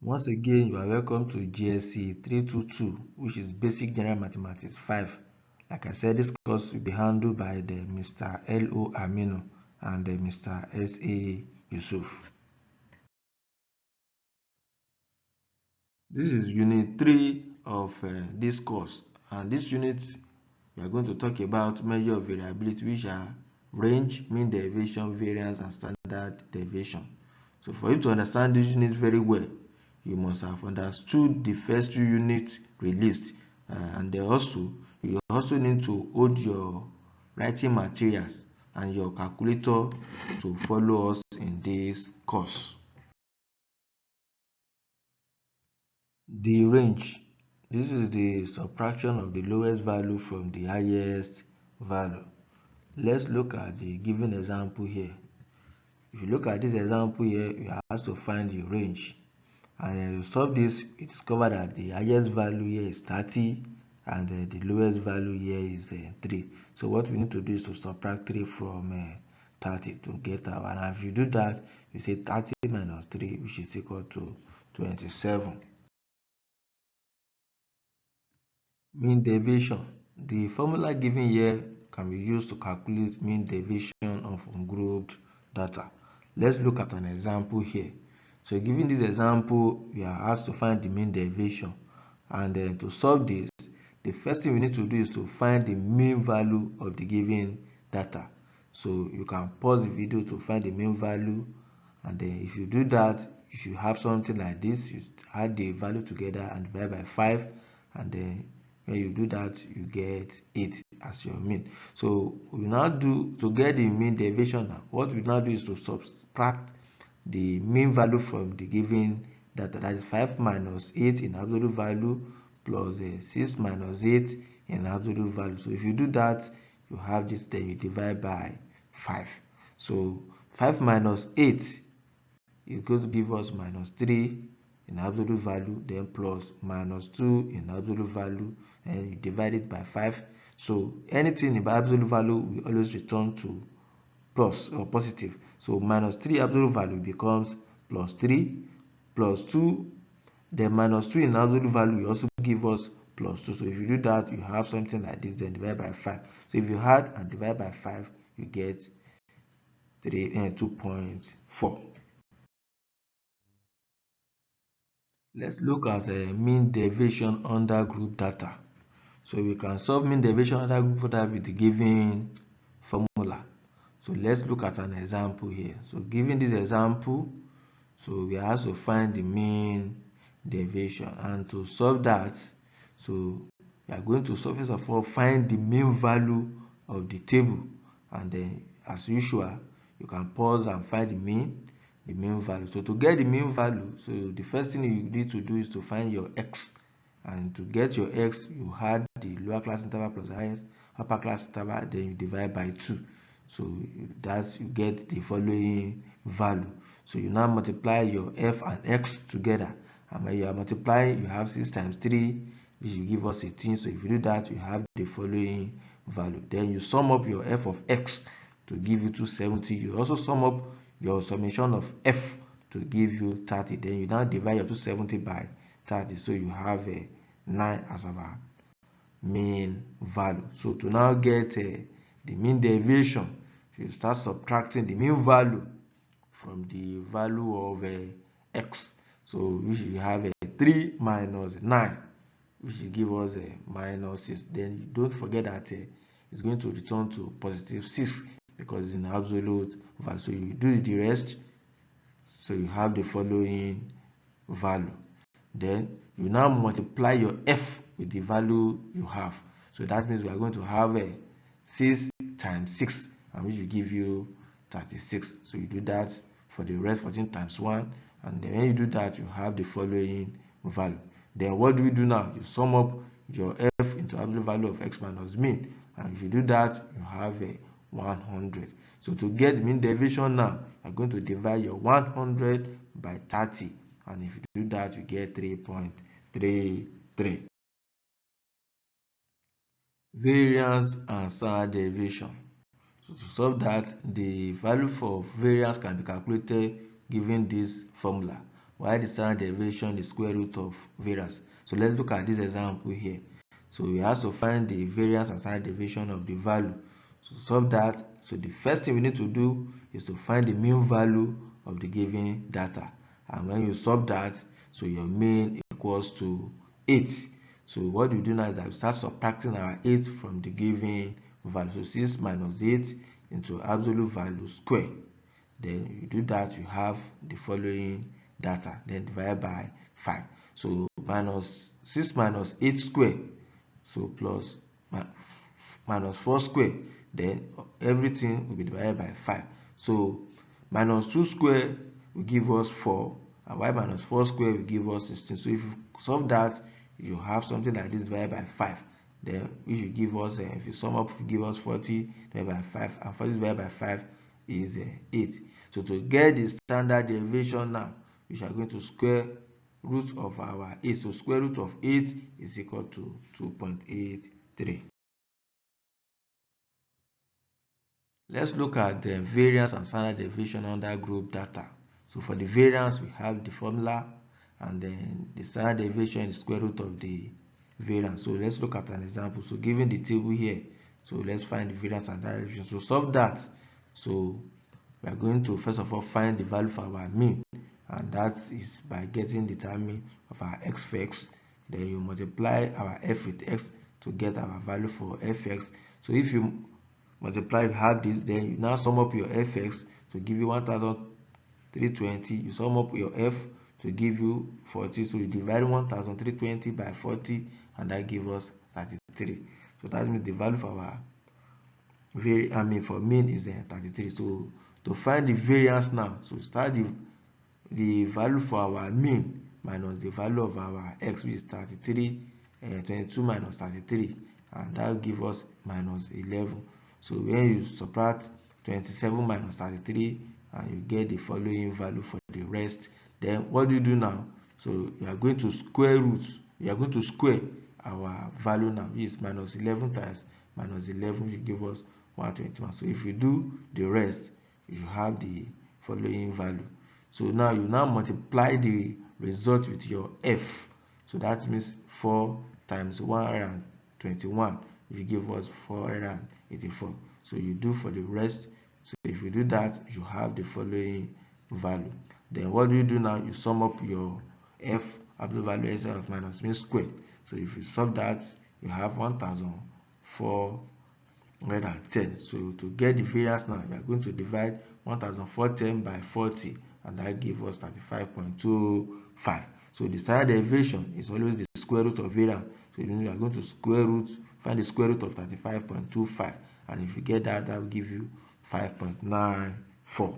Once again, you are welcome to GSC 322, which is Basic General Mathematics 5. Like I said, this course will be handled by the Mr. L.O. Aminu and Mr. S.A. Yusuf. This is Unit 3 of this course, and this unit we are going to talk about measure of variability, which are range, mean derivation, variance, and standard deviation. So for you to understand this unit very well, you must have understood the first two units released, and you also need to hold your writing materials and your calculator to follow us in this course. The range. This is the subtraction of the lowest value from the highest value. Let's look at the given example here. If you look at this example here, you have to find the range. And to solve this, you discover that the highest value here is 30 and the lowest value here is 3. So what we need to do is to subtract 3 from 30 to get our. And if you do that, you say 30 minus 3, which is equal to 27. Mean deviation. The formula given here can be used to calculate mean deviation of ungrouped data. Let's look at an example here. So given this example, we are asked to find the mean deviation, and then to solve this, the first thing we need to do is to find the mean value of the given data. So you can pause the video to find the mean value, and then if you do that, you should have something like this. You add the value together and divide by 5, and then when you do that, you get 8 as your mean. So we now do to get the mean deviation. Now what we now do is to subtract the mean value from the given data. That is 5 minus 8 in absolute value plus 6 minus 8 in absolute value. So if you do that, you have this, then you divide by 5. So 5 minus 8 is going to give us minus 3 in absolute value, then plus minus 2 in absolute value, and you divide it by 5. So anything in absolute value we always return to plus or positive. So minus 3 absolute value becomes plus 3, plus 2, then minus 2 in absolute value will also give us plus 2. So if you do that, you have something like this, then divide by 5. So if you add and divide by 5, you get 2.4. Let's look at mean deviation under group data. So we can solve mean deviation under group data with the given formula. So let's look at an example here. So given this example, so we have to find the mean deviation, and to solve that, so we are going to first of all find the mean value of the table, and then as usual you can pause and find the mean value. So to get the mean value, so the first thing you need to do is to find your x, and to get your x, you add the lower class interval plus the highest upper class interval, then you divide by 2. So that you get the following value. So you now multiply your f and x together, and when you are multiplying, you have 6 times 3, which will give us 18. So if you do that, you have the following value. Then you sum up your f of x to give you 270. You also sum up your summation of f to give you 30. Then you now divide your 270 by 30. So you have 9 as our mean value. So to now get the mean deviation, you start subtracting the mean value from the value of x. So we should have 3 minus 9, which will give us minus 6. Then you don't forget that it's going to return to positive 6 because it's in absolute value. So you do the rest, so you have the following value. Then you now multiply your f with the value you have. So that means we are going to have 6 times 6, and which will give you 36. So you do that for the rest, 14 times 1, and then when you do that, you have the following value. Then what do we do now? You sum up your f into absolute value of x minus mean, and if you do that, you have 100. So to get mean deviation now, you're going to divide your 100 by 30, and if you do that, you get 3.33. Variance and standard deviation. So to solve that, the value for variance can be calculated given this formula. while the standard deviation is square root of variance. So let's look at this example here. So we have to find the variance and standard deviation of the value. To solve that, so the first thing we need to do is to find the mean value of the given data. And when you solve that, so your mean equals to 8. So what we do now is that we start subtracting our 8 from the given value. So 6 minus 8 into absolute value square. Then you do that, you have the following data, then divide by 5. So minus 6 minus 8 square, so plus minus 4 square, then everything will be divided by 5. So minus 2 square will give us 4, and y minus 4 square will give us 16. So if you solve that, you have something like this divided by 5. Then which will give us, if you sum up, will give us 40 divided by 5, and 40 divided by 5 is 8. So to get the standard deviation now, we are going to square root of our 8. So square root of 8 is equal to 2.83. Let's look at the variance and standard deviation under group data. So for the variance, we have the formula, and then the standard deviation is square root of the variance. So let's look at an example. So given the table here, so let's find the variance and standard deviation. So solve that. So we are going to first of all find the value for our mean, and that is by getting the determinant of our x for x. Then you multiply our f with x to get our value for fx. So if you multiply, you have this, then you now sum up your fx to give you 1320. You sum up your f to give you 40. So you divide 1320 by 40, and that gives us 33. So that means the value for our for mean is 33. So to find the variance now, so start the value for our mean minus the value of our x, which is 33, 22 minus 33, and that will give us minus 11. So when you subtract 27 minus 33, and you get the following value for the rest, then what do you do now? So you are going to square root, you are going to square our value now, which is minus 11 times minus 11, which give us 121. So if you do the rest, you have the following value. So now you multiply the result with your f. So that means 4 times 121, which give us 484. So you do for the rest. So if you do that, you have the following value. Then what do you do now? You sum up your f, absolute value x of minus mean squared. So if you solve that, you have 1410. So to get the variance now, we are going to divide 1410 by 40, and that gives us 35.25. So the standard deviation is always the square root of variance. So you are going to find the square root of 35.25, and if you get that, that will give you 5.94.